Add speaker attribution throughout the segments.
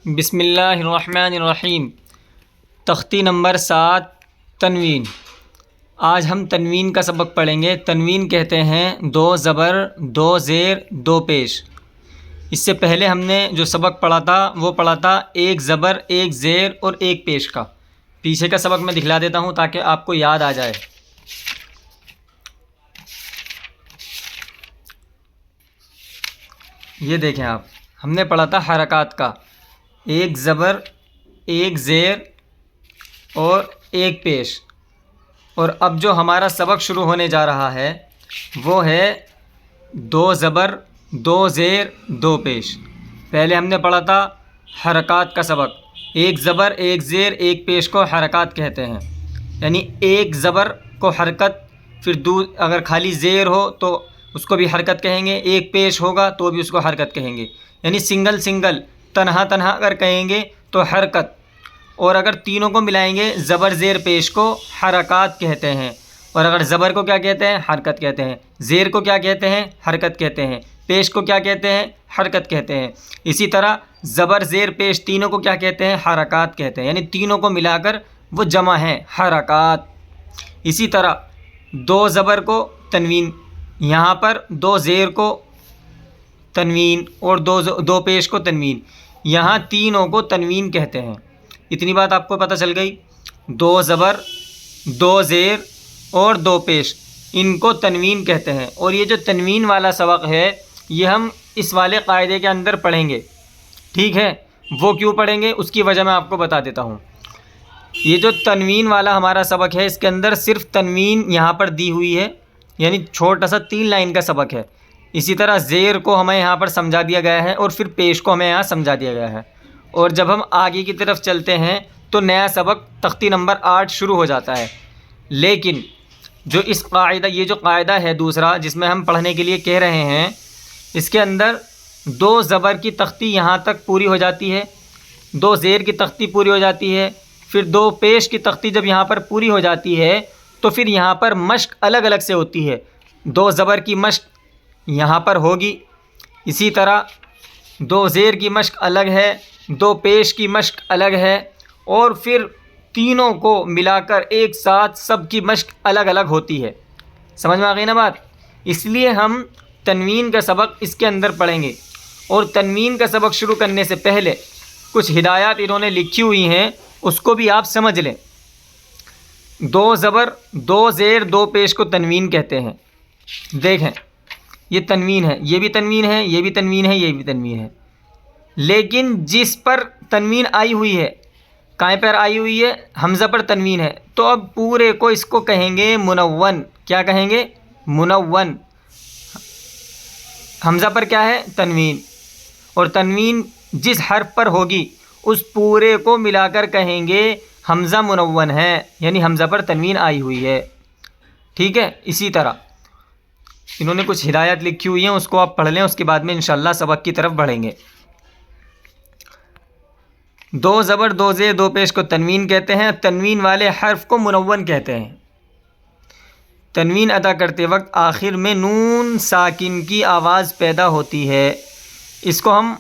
Speaker 1: بسم اللہ الرحمن الرحیم۔ تختی نمبر 7 تنوین۔ آج ہم تنوین کا سبق پڑھیں گے۔ تنوین کہتے ہیں 2 زبر 2 زیر 2 پیش۔ اس سے پہلے ہم نے جو سبق پڑھا تھا وہ پڑھا تھا 1 زبر 1 زیر اور 1 پیش کا۔ پیچھے کا سبق میں دکھلا دیتا ہوں تاکہ آپ کو یاد آ جائے۔ یہ دیکھیں آپ، ہم نے پڑھا تھا حرکات کا 1 زبر 1 زیر اور 1 پیش، اور اب جو ہمارا سبق شروع ہونے جا رہا ہے وہ ہے 2 زبر 2 زیر 2 پیش۔ پہلے ہم نے پڑھا تھا حرکات کا سبق، 1 زبر 1 زیر 1 پیش کو حرکات کہتے ہیں، یعنی 1 زبر کو حرکت، پھر اگر خالی زیر ہو تو اس کو بھی حرکت کہیں گے، 1 پیش ہوگا تو بھی اس کو حرکت کہیں گے، یعنی سنگل سنگل تنہا تنہا اگر کہیں گے تو حرکت، اور اگر تینوں کو ملائیں گے زبر زیر پیش کو حرکات کہتے ہیں۔ اور اگر زبر کو کیا کہتے ہیں؟ حرکت کہتے ہیں۔ زیر کو کیا کہتے ہیں؟ حرکت کہتے ہیں۔ پیش کو کیا کہتے ہیں؟ حرکت کہتے ہیں۔ اسی طرح زبر زیر پیش تینوں کو کیا کہتے ہیں؟ حرکات کہتے ہیں، یعنی تینوں کو ملا کر وہ جمع ہیں حرکات۔ اسی طرح 2 زبر کو تنوین، یہاں پر 2 زیر کو تنوین اور 2 پیش کو تنوین، یہاں تینوں کو تنوین کہتے ہیں۔ اتنی بات آپ کو پتہ چل گئی۔ 2 زبر 2 زیر اور 2 پیش، ان کو تنوین کہتے ہیں۔ اور یہ جو تنوین والا سبق ہے یہ ہم اس والے قاعدے کے اندر پڑھیں گے، ٹھیک ہے؟ وہ کیوں پڑھیں گے اس کی وجہ میں آپ کو بتا دیتا ہوں۔ یہ جو تنوین والا ہمارا سبق ہے اس کے اندر صرف تنوین یہاں پر دی ہوئی ہے، یعنی چھوٹا سا 3 لائن کا سبق ہے۔ اسی طرح زیر کو ہمیں یہاں پر سمجھا دیا گیا ہے اور پھر پیش کو ہمیں یہاں سمجھا دیا گیا ہے۔ اور جب ہم آگے کی طرف چلتے ہیں تو نیا سبق تختی نمبر 8 شروع ہو جاتا ہے۔ لیکن جو یہ جو قاعدہ ہے دوسرا جس میں ہم پڑھنے کے لیے کہہ رہے ہیں، اس کے اندر 2 زبر کی تختی یہاں تک پوری ہو جاتی ہے، 2 زیر کی تختی پوری ہو جاتی ہے، پھر 2 پیش کی تختی جب یہاں پر پوری ہو جاتی ہے تو پھر یہاں پر مشق الگ الگ سے ہوتی ہے۔ 2 زبر کی مشق یہاں پر ہوگی، اسی طرح 2 زیر کی مشق الگ ہے، 2 پیش کی مشق الگ ہے، اور پھر تینوں کو ملا کر ایک ساتھ سب کی مشق الگ الگ ہوتی ہے۔ سمجھ میں آ گئی نا بات؟ اس لیے ہم تنوین کا سبق اس کے اندر پڑھیں گے۔ اور تنوین کا سبق شروع کرنے سے پہلے کچھ ہدایات انہوں نے لکھی ہوئی ہیں، اس کو بھی آپ سمجھ لیں۔ 2 زبر 2 زیر 2 پیش کو تنوین کہتے ہیں۔ دیکھیں یہ تنوین ہے، یہ بھی تنوین ہے، یہ بھی تنوین ہے، یہ بھی تنوین ہے، لیکن جس پر تنوین آئی ہوئی ہے، کہیں پر آئی ہوئی ہے؟ حمزہ پر تنوین ہے، تو اب پورے کو اس کو کہیں گے منون۔ کیا کہیں گے؟ منون۔ حمزہ پر کیا ہے؟ تنوین، اور تنوین جس حرف پر ہوگی اس پورے کو ملا کر کہیں گے حمزہ منون ہے، یعنی حمزہ پر تنوین آئی ہوئی ہے، ٹھیک ہے؟ اسی طرح انہوں نے کچھ ہدایت لکھی ہوئی ہیں، اس کو آپ پڑھ لیں، اس کے بعد میں انشاءاللہ سبق کی طرف بڑھیں گے۔ 2 زبر 2 زیر 2 پیش کو تنوین کہتے ہیں، تنوین والے حرف کو منون کہتے ہیں۔ تنوین ادا کرتے وقت آخر میں نون ساکن کی آواز پیدا ہوتی ہے۔ اس کو ہم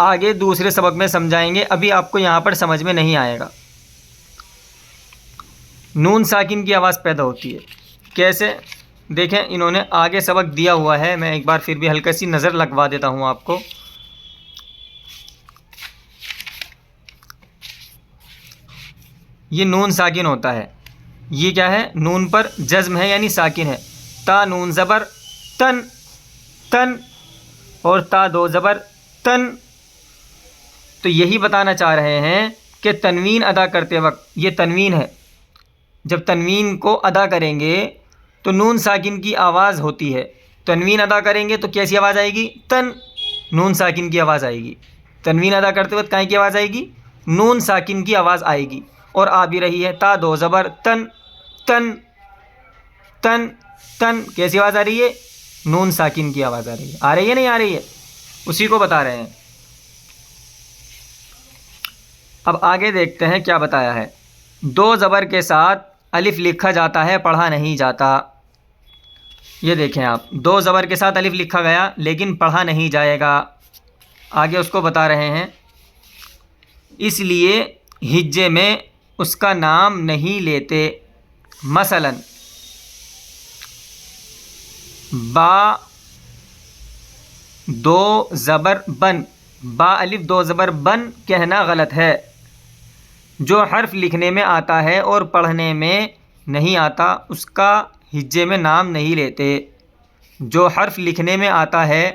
Speaker 1: آگے دوسرے سبق میں سمجھائیں گے، ابھی آپ کو یہاں پر سمجھ میں نہیں آئے گا۔ نون ساکن کی آواز پیدا ہوتی ہے کیسے؟ دیکھیں انہوں نے آگے سبق دیا ہوا ہے، میں ایک بار پھر بھی ہلکی سی نظر لگوا دیتا ہوں آپ کو۔ یہ نون ساکن ہوتا ہے، یہ کیا ہے؟ نون پر جزم ہے یعنی ساکن ہے۔ تا نون زبر تن، تن، اور تا 2 زبر تن۔ تو یہی بتانا چاہ رہے ہیں کہ تنوین ادا کرتے وقت، یہ تنوین ہے، جب تنوین کو ادا کریں گے تو نون ساکن کی آواز ہوتی ہے۔ تنوین ادا کریں گے تو کیسی آواز آئے گی؟ تن، نون ساکن کی آواز آئے گی۔ تنوین ادا کرتے وقت کہیں کی آواز آئے گی؟ نون ساکن کی آواز آئے گی، اور آ بھی رہی ہے۔ تا 2 زبر تن، تن، تن، تن، کیسی آواز آ رہی ہے؟ نون ساکن کی آواز آ رہی ہے۔ آ رہی ہے نہیں آ رہی ہے؟ اسی کو بتا رہے ہیں۔ اب آگے دیکھتے ہیں کیا بتایا ہے۔ 2 زبر کے ساتھ الف لکھا جاتا ہے، پڑھا نہیں جاتا۔ یہ دیکھیں آپ، 2 زبر کے ساتھ الف لکھا گیا لیکن پڑھا نہیں جائے گا۔ آگے اس کو بتا رہے ہیں۔ اس لیے ہجے میں اس کا نام نہیں لیتے۔ مثلا با دو زبر بن، با الف دو زبر بن کہنا غلط ہے۔ جو حرف لکھنے میں آتا ہے اور پڑھنے میں نہیں آتا اس کا ہجے میں نام نہیں لیتے۔ جو حرف لکھنے میں آتا ہے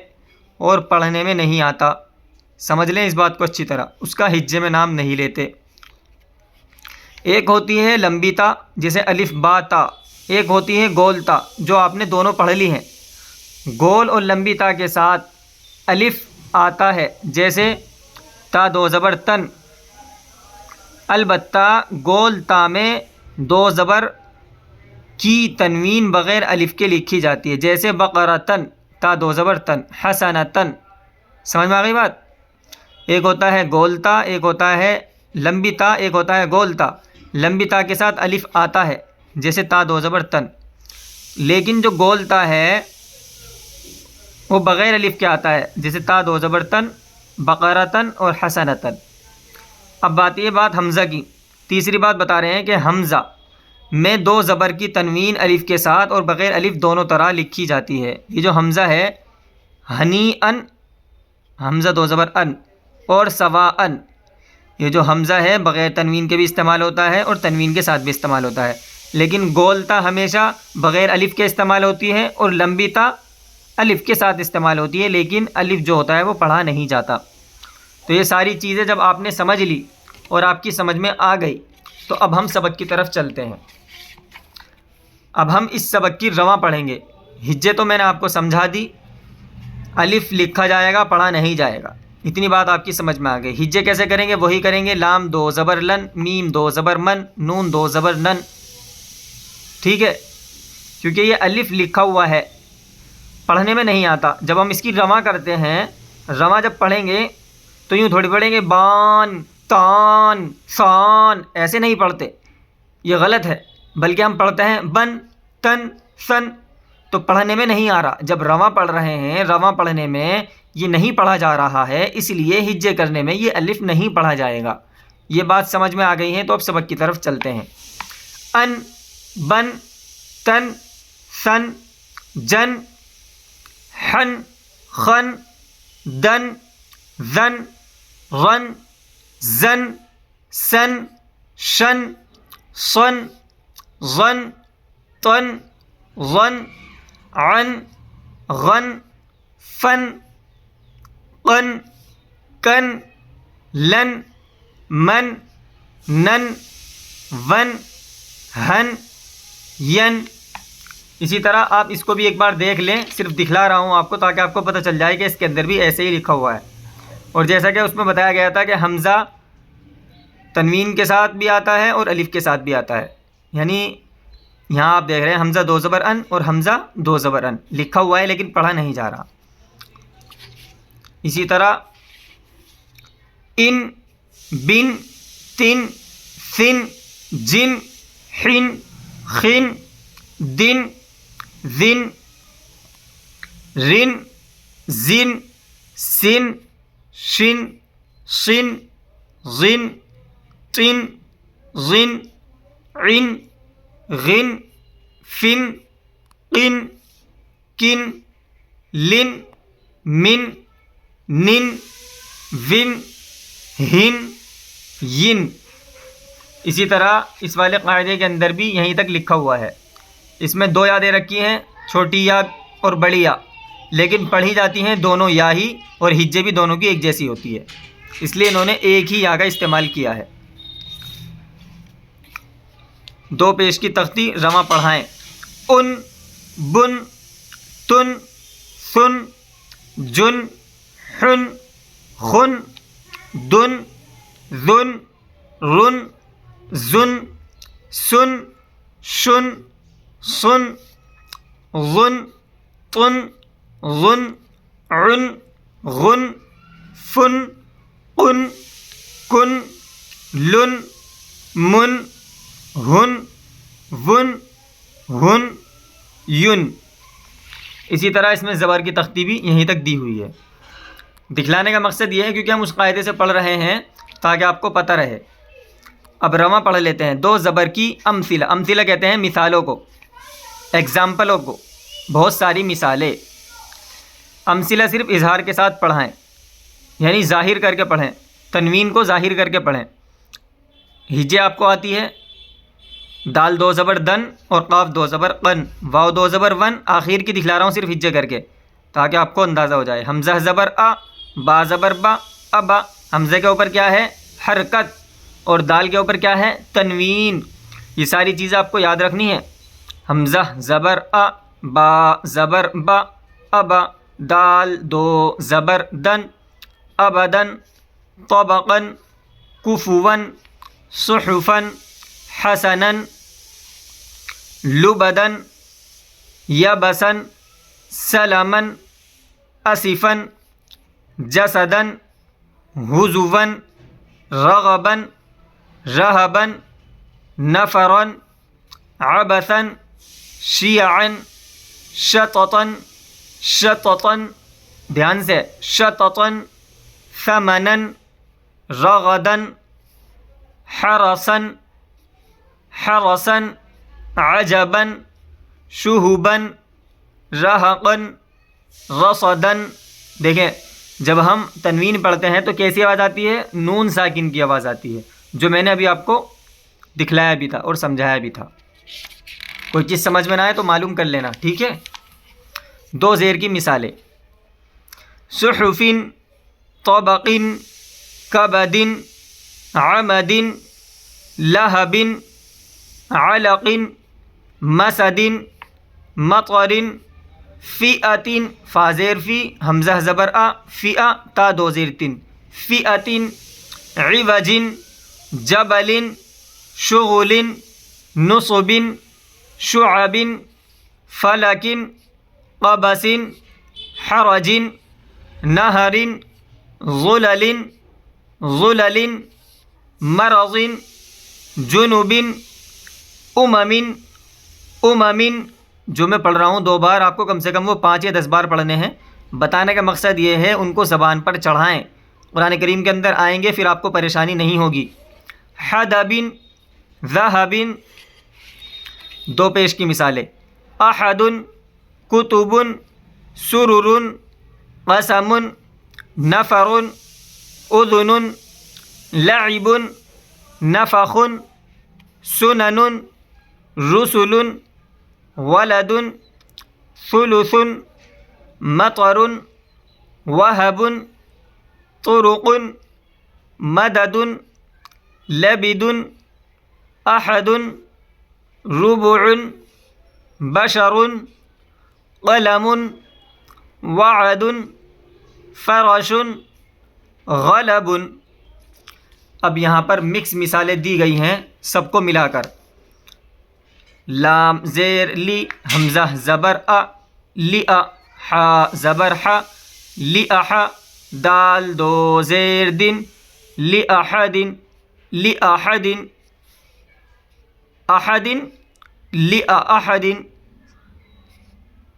Speaker 1: اور پڑھنے میں نہیں آتا، سمجھ لیں اس بات کو اچھی طرح، اس کا ہجے میں نام نہیں لیتے۔ ایک ہوتی ہے لمبی تا جیسے الف با تا، ایک ہوتی ہے گول تا جو آپ نے دونوں پڑھ لی ہیں۔ گول اور لمبی تا کے ساتھ الف آتا ہے جیسے تا دو زبر تن، البتہ گول تا میں دو زبر کی تنوین بغیر الف کے لکھی جاتی ہے، جیسے بقرتن تا دو زبر تن، حسنتن۔ سمجھ میں آ گئی بات؟ ایک ہوتا ہے گول تا، ایک ہوتا ہے لمبی تا، ایک ہوتا ہے گول تا۔ لمبی تا کے ساتھ الف آتا ہے جیسے تا دو زبر تن، لیکن جو گول تا ہے وہ بغیر الف کے آتا ہے جیسے تا دو زبر تن، بقرتن اور حسنتن۔ اب بات یہ بات حمزہ کی، تیسری بات بتا رہے ہیں کہ حمزہ میں دو زبر کی تنوین الف کے ساتھ اور بغیر الف دونوں طرح لکھی جاتی ہے۔ یہ جو حمزہ ہے ہنی ان، حمزہ دو زبر ان، اور سوا ان، یہ جو حمزہ ہے بغیر تنوین کے بھی استعمال ہوتا ہے اور تنوین کے ساتھ بھی استعمال ہوتا ہے، لیکن گول تا ہمیشہ بغیر الف کے استعمال ہوتی ہے اور لمبی تا الف کے ساتھ استعمال ہوتی ہے، لیکن الف جو ہوتا ہے وہ پڑھا نہیں جاتا۔ تو یہ ساری چیزیں جب آپ نے سمجھ لی اور آپ کی سمجھ میں آ گئی تو اب ہم سبق کی طرف چلتے ہیں۔ اب ہم اس سبق کی رواں پڑھیں گے۔ ہجے تو میں نے آپ کو سمجھا دی، الف لکھا جائے گا پڑھا نہیں جائے گا، اتنی بات آپ کی سمجھ میں آ گئی۔ ہجے کیسے کریں گے وہی کریں گے، لام دو زبر لن، میم دو زبر من، نون دو زبر نن، ٹھیک ہے؟ کیونکہ یہ الف لکھا ہوا ہے، پڑھنے میں نہیں آتا۔ جب ہم اس کی رواں کرتے ہیں، رواں جب پڑھیں گے تو یوں تھوڑی پڑھیں گے بان تان سان، ایسے نہیں پڑھتے، یہ غلط ہے، بلکہ ہم پڑھتے ہیں بن تن سن، تو پڑھنے میں نہیں آ رہا۔ جب رواں پڑھ رہے ہیں، رواں پڑھنے میں یہ نہیں پڑھا جا رہا ہے، اس لیے ہجے کرنے میں یہ الف نہیں پڑھا جائے گا۔ یہ بات سمجھ میں آ گئی ہے تو اب سبق کی طرف چلتے ہیں۔ ان بن تن سن جن حن خن دن زن غن زن سن شن صن ظن طن غن عن غن فن قن کن لن من نن ون ہن ین۔ اسی طرح آپ اس کو بھی ایک بار دیکھ لیں، صرف دکھلا رہا ہوں آپ کو تاکہ آپ کو پتہ چل جائے کہ اس کے اندر بھی ایسے ہی لکھا ہوا ہے۔ اور جیسا کہ اس میں بتایا گیا تھا کہ حمزہ تنوین کے ساتھ بھی آتا ہے اور الف کے ساتھ بھی آتا ہے، یعنی یہاں آپ دیکھ رہے ہیں حمزہ دو زبر ان اور حمزہ دو زبر ان لکھا ہوا ہے لیکن پڑھا نہیں جا رہا۔ اسی طرح ان بن تن سن جن حن خن دن ذن رن زن سن شن صن ظن طن ظن عن غن فن قن کن لن من نن ون ہن ین۔ اسی طرح اس والے قاعدے کے اندر بھی یہیں تک لکھا ہوا ہے۔ اس میں دو یادیں رکھی ہیں، چھوٹی یا اور بڑی یا، لیکن پڑھی جاتی ہیں دونوں یا ہی، اور ہجے بھی دونوں کی ایک جیسی ہوتی ہے، اس لیے انہوں نے ایک ہی یا کا استعمال کیا ہے۔ دو پیش کی تختی رواں پڑھائیں۔ ان بن تن سن جن حن خن دن ذن رن زن سن شن صن ظن طن ظن عن غن فن قن کن لن من ہن ون ہن ین۔ اسی طرح اس میں زبر کی تختی بھی یہیں تک دی ہوئی ہے۔ دکھلانے کا مقصد یہ ہے کیونکہ ہم اس قاعدے سے پڑھ رہے ہیں تاکہ آپ کو پتہ رہے. اب رواں پڑھ لیتے ہیں. دو زبر کی امثلہ. امثلہ کہتے ہیں مثالوں کو، ایگزامپلوں کو، بہت ساری مثالیں. امثلہ صرف اظہار کے ساتھ پڑھائیں، یعنی ظاہر کر کے پڑھیں، تنوین کو ظاہر کر کے پڑھیں. ہجے آپ کو آتی ہے، دال دو زبر دن اور قاف دو زبر قن، واو دو زبر ون. آخر کی دکھلا رہا ہوں صرف ہجے کر کے تاکہ آپ کو اندازہ ہو جائے. حمزہ زبر آ، با زبر با، ابا. حمزے کے اوپر کیا ہے؟ حرکت، اور دال کے اوپر کیا ہے؟ تنوین. یہ ساری چیزیں آپ کو یاد رکھنی ہے. حمزہ زبر آ، با زبر با، ابا. دال دو زبر دن، ابدن. طبقن، کفون، صحفن، حسنن، لبدن، یبسن، سلمن، اسفن، جسدن، حضون، رغبن، رہبن، نفرن، عبثن، شیعن، شططن، شططن، دھیان سے، شططن، ثمنن، رغدن، حرسن، حرسن، عجبن، شہبن، رہقن، رصدن. دیکھیں جب ہم تنوین پڑھتے ہیں تو کیسی آواز آتی ہے؟ نون ساکن کی آواز آتی ہے، جو میں نے ابھی آپ کو دکھلایا بھی تھا اور سمجھایا بھی تھا. کوئی چیز سمجھ میں نہ آئے تو معلوم کر لینا، ٹھیک ہے. دو زیر کی مثالیں: صحفن، طبقن، کبدن، عمدن، لہبن، علقن، مسدن، مطرن، فئتن. فا زیر فی، حمزہ زبر آ، فئہ، تا دو زیر تن، فئتن. عوجن، جبلن، شغلن، نصبن، شعبن، فلکن، قبسن، حرجن، نہرن، ظللن، ظللن، مرضن، جنوبن، اممن. اممن جو میں پڑھ رہا ہوں 2 بار، آپ کو کم سے کم وہ 5 یا 10 بار پڑھنے ہیں. بتانے کا مقصد یہ ہے ان کو زبان پر چڑھائیں، قرآن کریم کے اندر آئیں گے پھر آپ کو پریشانی نہیں ہوگی. حدبن، ذہبن. 2 پیش کی مثالیں: احد، کتب، سرر، قسم، نفر، اذن، لعب، نفخ، سنن، رسل، ولد، ثلث، مطر، وهب، طرق، مدد، لبد، احد، ربع، بشر، قلم، وعد، فرش، غلب. اب یہاں پر مکس مثالیں دی گئی ہیں سب کو ملا کر. لام زیر لی، حمزہ زبر ا، لئ، حا زبر ح، لئح. دال دو زیر دن، لأحد، لأحد، احد، لأحد،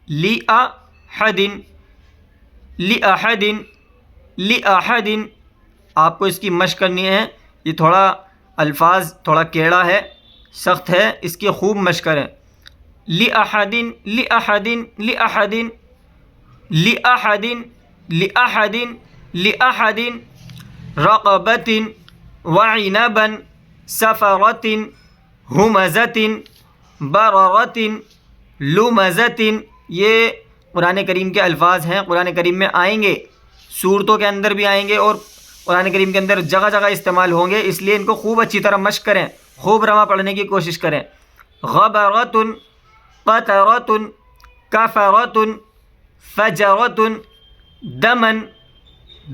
Speaker 1: لأحد، لأحد، لأحد. آپ کو اس کی مشق کرنی ہے. یہ تھوڑا الفاظ تھوڑا کیڑا ہے، سخت ہے، اس کی خوب مشق کریں. لأحد، لأحد، لأحد، لأحد، لأحد، لأحد. رقبۃ، وعنبا، سفرۃ، ہمزۃ، بررۃ، لمزۃ. یہ قرآن کریم کے الفاظ ہیں، قرآن کریم میں آئیں گے، صورتوں کے اندر بھی آئیں گے اور قرآن کریم کے اندر جگہ جگہ استعمال ہوں گے، اس لیے ان کو خوب اچھی طرح مشق کریں، خوب رواں پڑھنے کی کوشش کریں. غبرۃ، قطرۃ، کفرۃ، فجرۃ، دمن،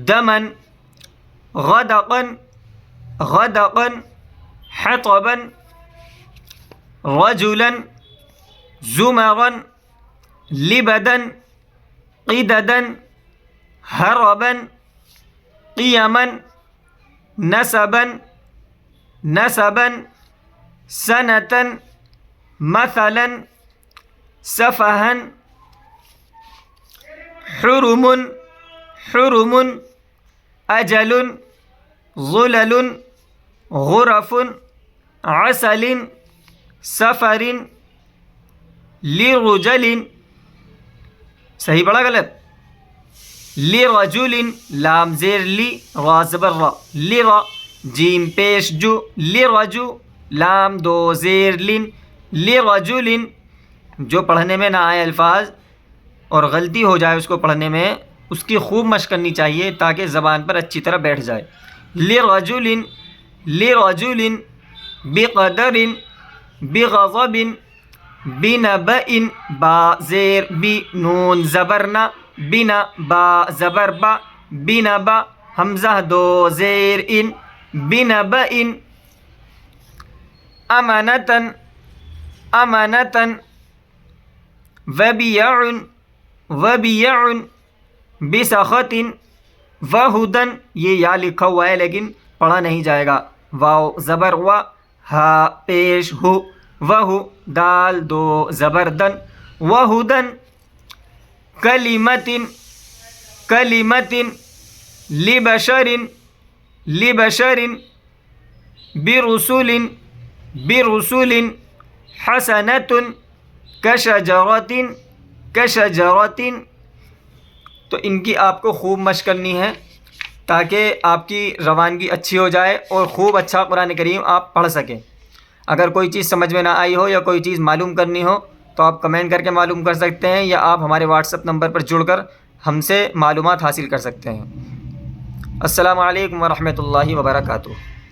Speaker 1: دمن، غدقن، غدقن، حطبن، رجلا، زمرا، لبدن، قددن، هربا، قیما، نسبا، نسبا، سنة، مثلا، سفها، حرم، حرم اجل ظلل غرف عسل سفر لرجل. صحیح پڑھا غلط؟ لرجل لام زیر لی را زبر را لرا جیم پیش جو لرجو لام دو زیر لن لرجل. جو پڑھنے میں نہ آئے الفاظ اور غلطی ہو جائے اس کو پڑھنے میں اس کی خوب مشق کرنی چاہیے تاکہ زبان پر اچھی طرح بیٹھ جائے. لرجل لرجل بقدر بغضب بنبأ با زیر بی نون زبرنا بنا با زبر با بنبا حمزہ دو زیر ان بنبأ امانتن امانتن وبیع وبیع بسخط وہدن. یہ یا لکھا ہوا ہے لیکن پڑھا نہیں جائے گا. واو زبر و ہا پیش ہو وہو دال دو زبر دن وہدن. کلمت کلمت لبشر لبشر برسول برسول حسنۃ کشجرۃ کشجرۃ. تو ان کی آپ کو خوب مشق کرنی ہے تاکہ آپ کی روانگی اچھی ہو جائے اور خوب اچھا قرآن کریم آپ پڑھ سکیں. اگر کوئی چیز سمجھ میں نہ آئی ہو یا کوئی چیز معلوم کرنی ہو تو آپ کمنٹ کر کے معلوم کر سکتے ہیں یا آپ ہمارے واٹس ایپ نمبر پر جڑ کر ہم سے معلومات حاصل کر سکتے ہیں. السلام علیکم ورحمۃ اللہ وبرکاتہ.